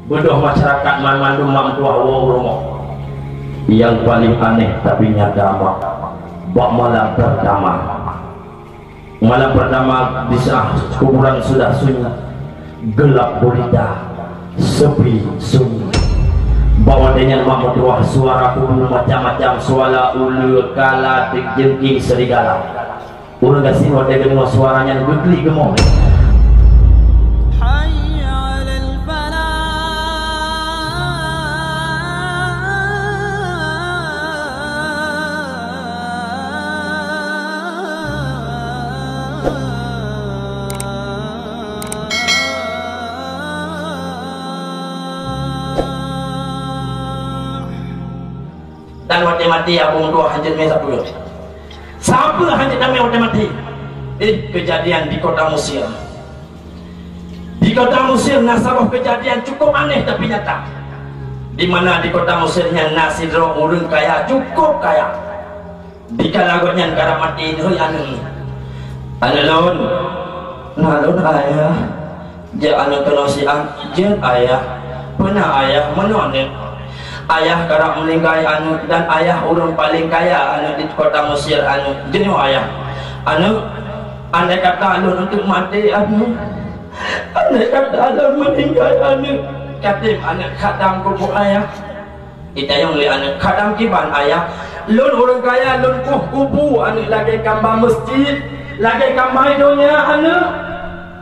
Bodoh masyarakat mandu mamtua rumah. Yang paling aneh tapi nyata bak malam pertama. Malam pertama di saat kuburan sudah sunyi, gelap gulita, sepi sunyi. Bawa dengan mamtua suara kubur macam-macam, suara ulu, kala, jengking, serigala. Urang kasih wadah dengan suaranya geli gemong. Dan mati-mati abang tua hancur mesa puluh. Siapa hancur kami mati-mati? Kejadian di kota Mesir. Di kota Mesir nasabah kejadian cukup aneh tapi nyata. Di mana di kota Mesirnya nasir orang kaya cukup kaya. Di kalagotnya negara mati ini anu. Alun, nalun ayah. Dia anu kenosian jen ayah. Pernah ayah menonet. Ayah kerap meninggal anu dan ayah orang paling kaya anu di kota Mesir anu jenis ayah anu andai kata alun untuk mati anu andai kata alun meninggal anu katim anak khadam kubur ayah kita yang lihat anak khadam kiban ayah lun orang kaya lun kubu anu lagi gambar masjid lagi gambar dunia anu.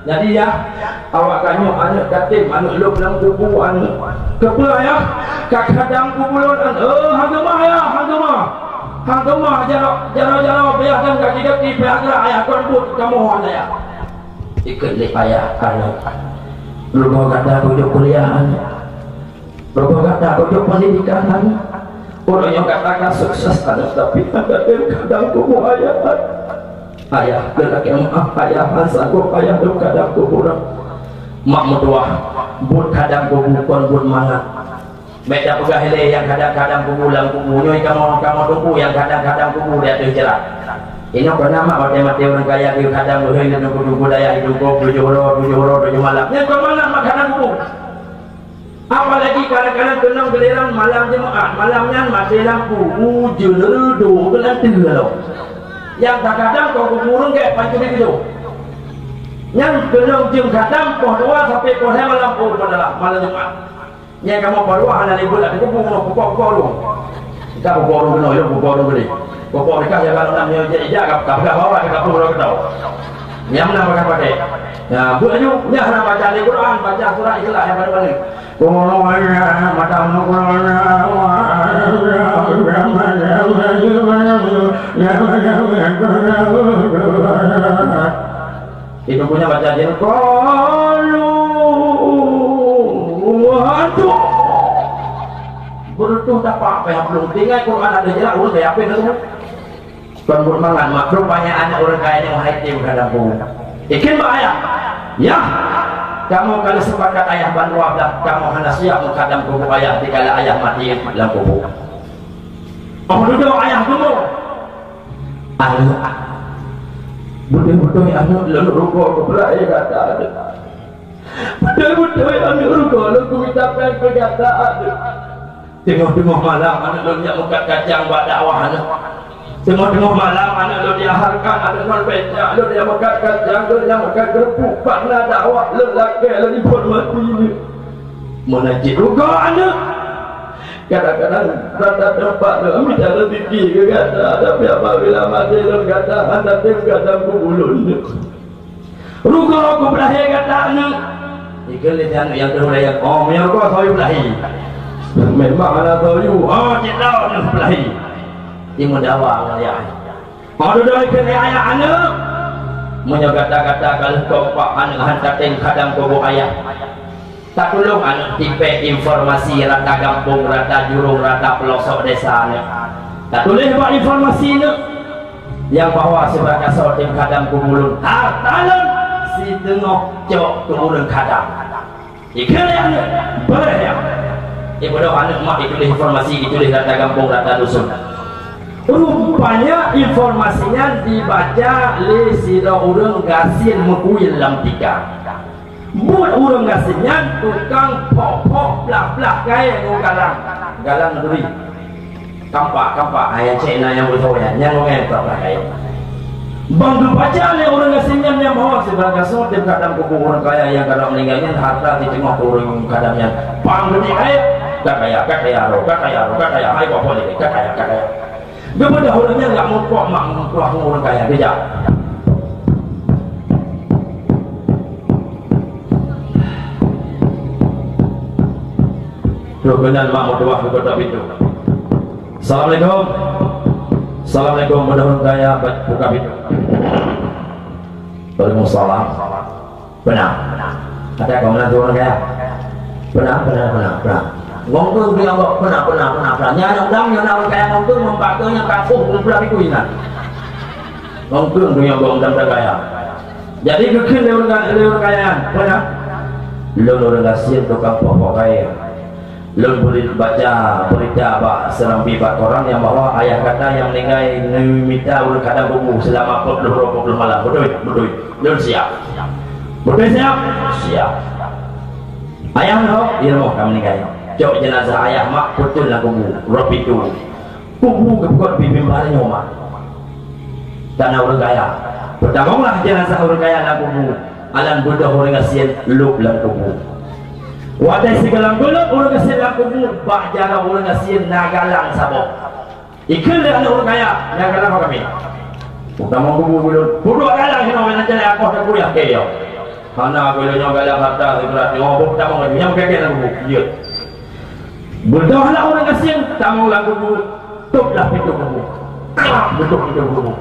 Jadi ya, awak kanyo anak katim anak lu dalam kubu anak kepa ya, kadang kubulun hanggemah ya, hanggemah jaro biarkan kaki biarkan ayah konbut kamu ada ya. Ikut leh ayah anak. Lu mau kata kujuk kuliah anak, lu mau kata kujuk pendidikan anak. Orang yang katakan sukses anak tapi kadang kubu ayah. Ayah gelak yang maaf, ayah hansanggup, ayah lu kadang kuburan mak mutuah bud kadang kubukon bud mangat beda pegah hele yang kadang-kadang kubulang kubunyoi kamu tunggu yang kadang-kadang kubu dia terjerat ini bernama mati-mati orang kaya dia kadang berhenti nunggu daya hidup kau 7 malam yang bermalam makanan kubu apalagi kadang-kadang kenang geliran malam jemaat malamnya mati lampu ujul redu gelan tiga yang kadang kau kuburung kayak pancuri gitu yang kenang jeng kadang poh 2 sampai poh 5 lampu pada malam Jumat yang kamu poh 2 ada libur ada kubur lu kita kubur lu kena kubur lu beli kubur dekat ya kalau namanya jaga tak bawa ke kapur lu tahu yang mana makan pakai ya buat aja ya nak baca Al-Quran baca surah Ikhlas yang paling mata itu punya baca dia aduh berutuh tak apa yang belum tinggal Quran ada jelas urus kayak apa itu kan bermangan makro banyak anak orang kaya yang haiti berhadap ikin bahaya ya kamu kalau sepakat ayah bantuan kamu hendak siap menghadap kubur ayah dikala ayah mati dalam kubur duduk ayah dulu anu betul-betul anu lalu rukuk kebelah ayah kata ada betul-betul anu rukuk lalu ucapkan perkataan tengok-tengok malam anak lalu yang muka kacang buat dakwah anak tengok-tengok malam anak lalu diaharkan anak non becak lalu dia muka kacang lalu dia muka gerpuk karena dakwah lelaki lalu pun mati ini menajib rukuk anak kadang-kadang rata tempat lu minta rezeki ke kata tapi apabila mati lu kata anda tim kata kubulun ruko aku berakhir kata anak ikan lihat yang terulayan yang kau tahu berakhir memang anak tahu cik tahu anak berakhir dia mendawa ya duduk ikan ayah anak menyokata-kata kalau kau pak anak hantar tim kadang kubur ayah tak tolong anak tipe informasi rata kampung, rata jurung, rata pelosok desa tak boleh buat informasi ini yang bahawa sebagai seorang kadang kumulun hartalan si tengok cok kumulun kadang ikan yang boleh ya ibu doa anak mak ditulis informasi ditulis rata kampung, rata dusun rupanya informasinya dibaca oleh si orang gasin mekuil dalam tiga buat orang ngasihnya tukang pokok belah gaya ngomong galang duri kampak ayah cina yang betul ya yang ngomong belah gaya bang baca le orang ngasihnya yang bawa sebagai sop dan kadang kuku orang kaya yang kadang meninggalnya harta di tengah orang kadangnya bang gede kaya kaya hai kok boleh kaya beberapa orangnya nggak mau kuat orang kaya kerja Kemudian mak doa ke kota pintu. Assalamualaikum. Assalamualaikum mudah-mudahan kaya buka pintu. Waalaikumsalam. Benar. Ada kau menantu orang kaya. Benar. Ngomong dia kok benar. Nyana orang kaya ngomong mempakainya kafuh kumpulan itu ina. Ngomong dia ngomong dan kaya. Jadi bikin orang kaya. Benar. Lo orang kasih tukang pokok kaya. Lalu boleh baca berita serang bibat orang yang bahwa ayah kata yang meninggal minta ulang kadang buku selama 40 malam. Betul. Lalu siap. Ayah lo, ilmu kamu meninggal. Jauh jenazah ayah mak betul lah buku. Ropi itu. Buku kebukot bimbing barangnya mak. Karena orang kaya. Bertangunglah jenazah orang kaya lah buku. Alam budak orang kasihan lup lah buku. Wadah segala golok orang kasih laku bak jara orang kasih nagalang sabok. Ikan dia orang kaya nagalang apa kami? Utama budu galang hina orang nanti aku tak kuliah kaya. Karena aku le galang harta seberat ngobok tak mau yang kaya lagu dia. Berdoalah orang kasih tamu lagu tutuplah pintu buku. Tutup pintu buku.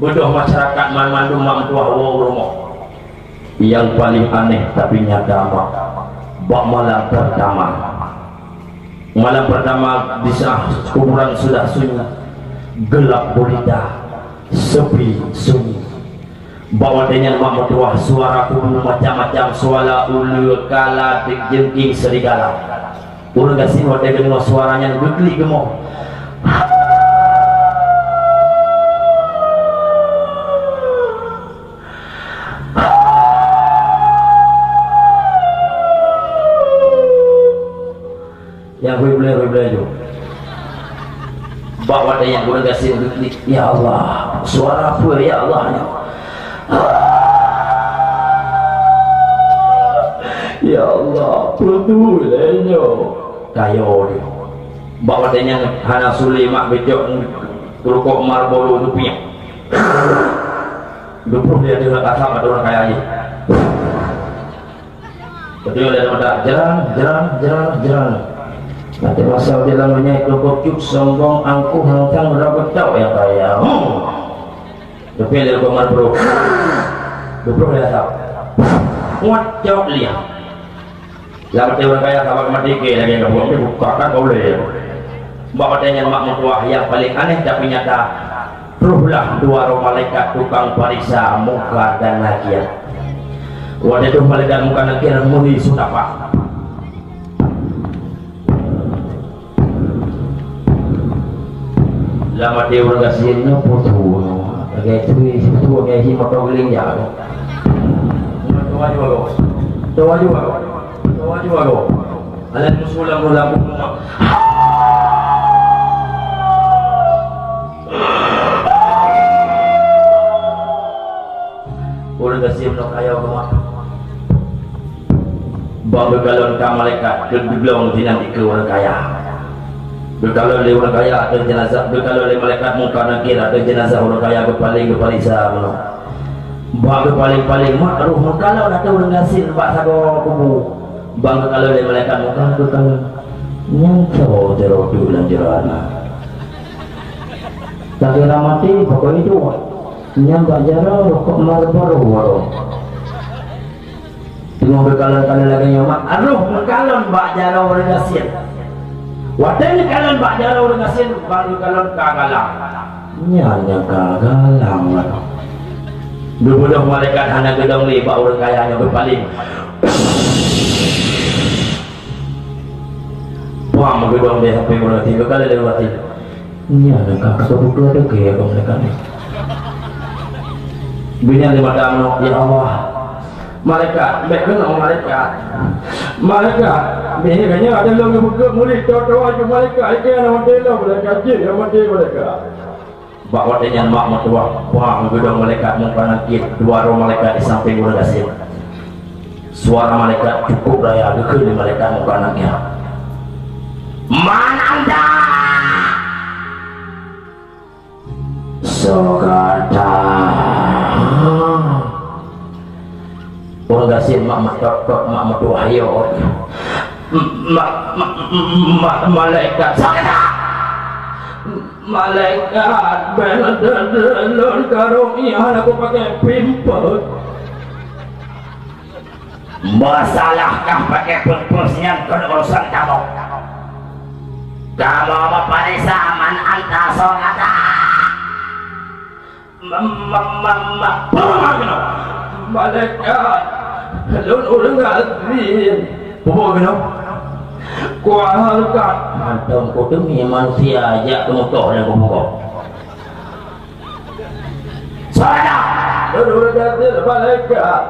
Berdoa masyarakat mandum mamtua rumah. Yang paling aneh tapi nyata mak. Malam pertama di saat kuburan sudah sunyi, gelap gulita, sepi sunyi. Bawa dengan mak tua suara kudu macam-macam suara ulu kala jengking serigala. Urang kasih wadah dengan suaranya gegli gemuk. Yang boleh itu bawa ada yang boleh kasih klik ya Allah suara apa ya Allah ya Allah betulnya kayo dia bawa ada yang hana suli mak becok rokok Marlboro itu punya dupur dia dengan asap ada orang kaya aja betul ada jalan nanti masa dia namanya kebokcuk sombong angkuh hangkang berapa tau yang kaya tapi dia kemar bro dia tahu kuat jauh lihat lama dia orang kaya kabar mati ke lagi yang dia bukakan boleh bawa dengan mak mutuah yang paling aneh tapi nyata ruhlah dua roh malaikat tukang parisa muka dan nakir wadah itu malaikat muka nakir muni sudah pak lama dia orang kasihannya putu kayak itu kayak si motor geling ya tua juga lo alat musulam orang kasihan nak kaya rumah bawa galon ke malaikat ke belong dinamik ke orang kaya. Berkala oleh orang kaya ada jenazah, berkala oleh malaikat muka nakir ada jenazah orang kaya berpaling sama. Bang berpaling mak roh berkala ada orang ngasin pak sago kubu. Bang berkala oleh malaikat muka berkala nyangkau teror di bulan jerana. Tak kira mati pokok itu nyambak jara rokok Marlboro. Tengok berkala lagi nyomak. Aduh berkala mbak jara orang ngasin. Wadahnya kalian bak jara orang asin baru kalian kagalang nyanya kagalang dua malaikat hanya gedong libat orang kayanya berpaling wah gedong dia sampai berhati berkali lewati nyanya kakak buku ada kaya kau mereka ni bina lima damno ya Allah Malaikat, baik kena malaikat. Malaikat, biasanya ada yang buka mulut doa ke malaikat, ke nama dia malaikat je, nama dia malaikat. Bawa dia mak mertua, wah gedung malaikat mengkana kit, dua roh malaikat di samping ulah gasir. Suara malaikat cukup raya dekil di malaikat mengkananya. Mana anda? Sogata. Orang gasir mak mertua ayo. Malaikat Sogata. Malaikat bener karunia aku pakai pimpel. Masalahkah pakai purpusnya ke urusan kamu? Kamu memeriksa man anta Sogata. Malaikat lun orang ngadrin bobo gino kuahalkan antum ko demi manusia aja kemutoh dan bobo Sogata lun orang ngadrin malaikat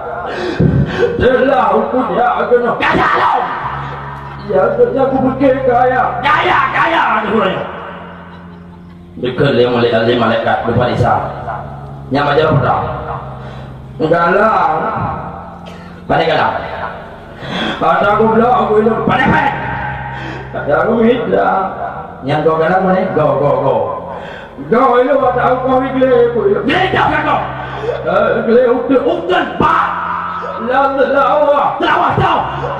telah punya gino kaya lo ya kerja aku pikir kaya dulunya dekat yang malaikat berparisa nyama jalan pedang galang pandai galang ada aku bilang aku itu pandai ada aku hilang yang kau galang mana go itu ada aku kau gile jauh kan kau gile uktan pak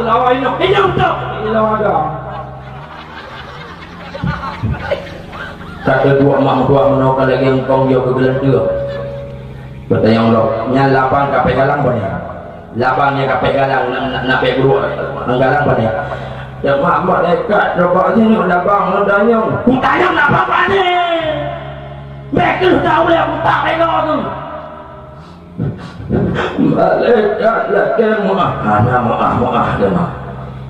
lawa ini untuk lawa dah kata dua mak dua menokal lagi engkau dia ke gelan dia betul yang lo nya lapang kape galang bani lapangnya kape galang nape guru galang bani ya mak dekat coba sini lapang ndanya kutanya lapang bani betul tahu dia kutak ego tu malaikat lagi maaf dia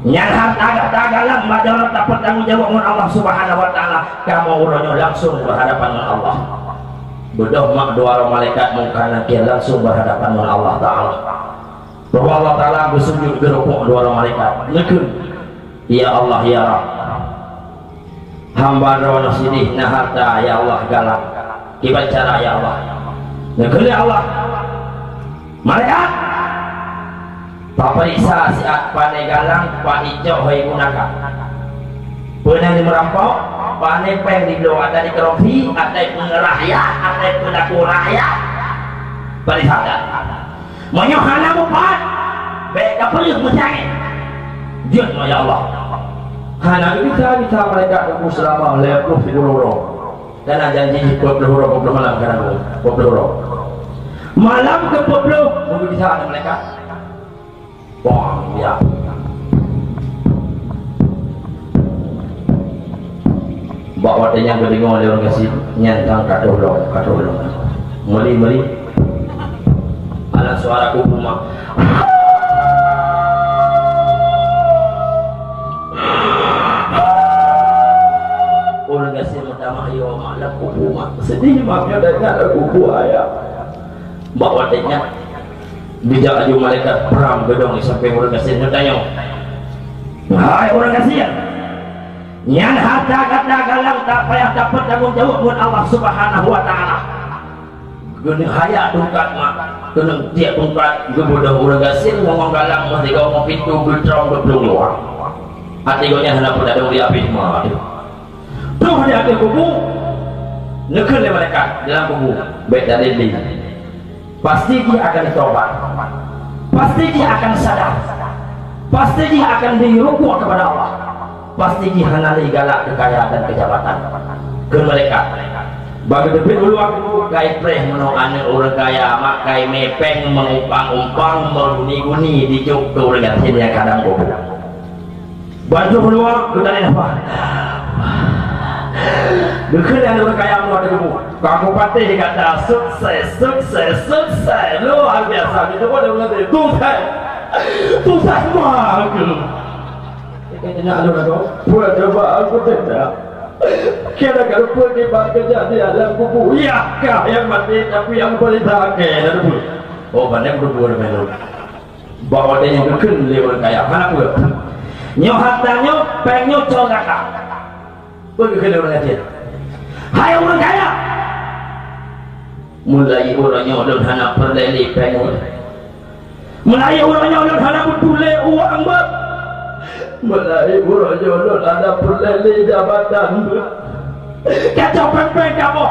yang harta galang majalah dapat tanggung jawab dengan Allah Subhanahu wa taala kamu urunnya langsung berhadapan dengan Allah. Bodoh mak dua orang malaikat mengkana dia langsung berhadapan dengan Allah Ta'ala. Bahwa Allah Ta'ala bersujud berukuk dua orang malaikat. Nekun, ya Allah ya Rabb. Hamba doa sidih na harta ya Allah galang. Kibat cara ya Allah. Nekun ya Allah. Malaikat. Paperiksa siat pandai galang, pak hijau hai gunakan. Pernah dimerampok. Pane peng di bawah ada di kerofi, ada pun rakyat, ada pun aku rakyat. Berisadat. Monyo hana mupat, baik kapal mencari. Dia ya Allah. Hana kita mereka aku selama lepluh figuroro. Dan janji pepluh malam kan pepluh. Malam ke pepluh, mungkin bisa ada mereka. Wah, ya. Bawa dia yang kedingon dia orang kasih nyantang kadolong meli anak suara kubuma orang kasih pertama yo malah kubuma sedih maafnya dengan kubu ayah bawa dia bijak aju malaikat perang gedong sampai orang kasih tanya hai orang kasih yang harta kata galang tak payah dapat tanggung jawab buat Allah Subhanahu wa taala. Guna hayak tungkat mak, guna tiap tungkat gebudah urang gasin ngomong galang mesti kau ngomong pintu getrong beblung luar. Hati kau nya hendak pada dong di api mah. Tuh dia ke kubu. Nekul le malaikat dalam kubu. Baik dari ini. Pasti dia akan ditobat. Pasti dia akan sadar. Pasti dia akan dirukuk kepada Allah. Pasti dihanali galak kekayaan dan kejabatan ke mereka. Bagi debit dulu aku kai preh menong ane orang kaya mak kai mepeng mengumpang-umpang meruni-guni di juk ke orang gasin yang kadang gobo. Baju keluar kita apa? Dekil yang orang kaya mau ada gobo. Kamu pasti kata sukses luar biasa. Itu pun dia bilang Tuhan mah aku. Kena ada nak buat coba aku tidak. Kira kalau pun di kerja di dalam kubu, ya kah yang mati tapi yang boleh tak ada. Oh, banyak berbuat macam bawa dia yang kekun lewat kaya mana pun nyo hartanya pengen corak pun kekun orang kaya hai orang kaya mulai orangnya udah hana perleli pengen mulai orangnya udah hana betule uang ber mulai orangnya udah hana perleli jabatan kacau pempeng kamu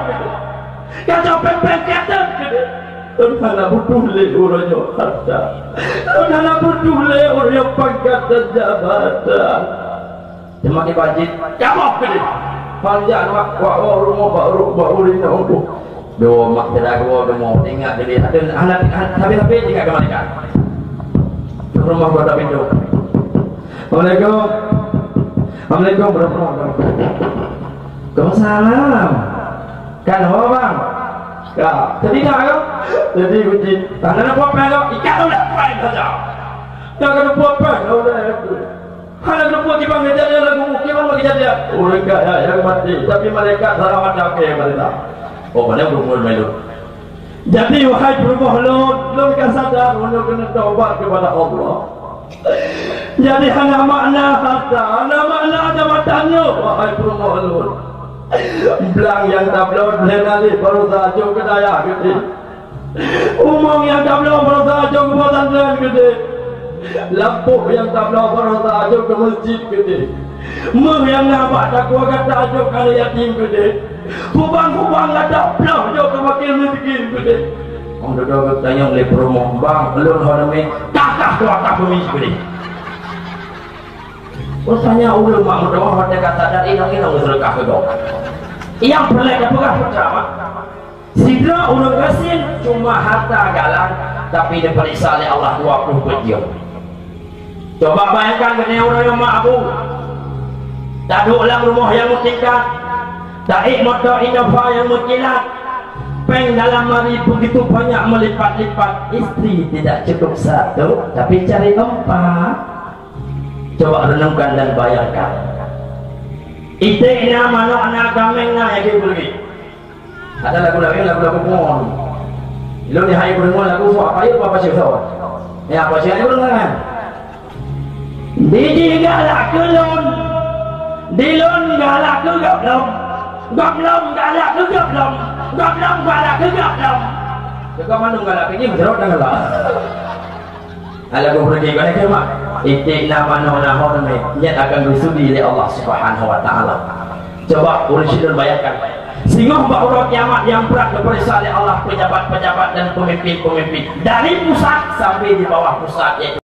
kacau pempeng kata Tuhan betule orangnya harta Tuhan betule orangnya pangkat dan jabatan cuma dibajit kamu gede panjang wakwa rumah baru ini untuk doa mak tidak doa mau tinggal jadi ada anak tapi tidak kembalikan rumah gua tak pintu Assalamualaikum Assalamualaikum Waalaikumsalam kan apa bang ya jadi tak kan jadi kunci tanah apa apa ikan udah paling saja tak ada apa-apa udah Hanya lupa di bang jadi lagu mungkin bagi jadi orang kaya yang mati tapi mereka selamat sampai mereka oh mana berumur melu jadi wahai bermohon lo kan sadar lo kena taubat kepada Allah jadi hanya makna harta hanya makna jabatannya wahai bermohon belang yang tablon lenali baru saja ke daya gede umum yang tablon baru saja ke pesantren gede lampu yang tak baru tajuk ke masjid gede meh yang nampak takwa kata tajuk ke yatim gede kubang-kubang ada belah jauh ke wakil miskin gede orang duduk tanya oleh promo bang belum horami kakak kuakak pemis gede tanya ulun mak mudah pada kata dari inang-inang sedekah ke kau yang pelek apakah pertama sidra ulun kasin cuma harta galang tapi diperiksa oleh Allah 20 bejio. Coba bayangkan kena orang yang mabuk tak ulang rumah yang mutikah tak motor Innova yang mukilat peng dalam hari begitu banyak melipat-lipat istri tidak cukup satu tapi cari 4 coba renungkan dan bayangkan itiknya mana anak gamengnya yang pergi ada lagu-lagu pohon lu ni hai berengon lagu apa ayo apa sih tahu ya apa sih ayo berengon Didi galak ke lon Dilon galak ke gablom Gablom galak ke gablom Gablom galak ke gablom Jika mana galak ini menjerot dan galak Alah gue pergi ke mana mak Itik nama nama Niat akan disudi oleh Allah subhanahu wa ta'ala Coba Urshidun bayangkan Sehingga bahwa kiamat yang berat diperiksa oleh Allah pejabat-pejabat dan pemimpin-pemimpin dari pusat sampai di bawah pusat yaitu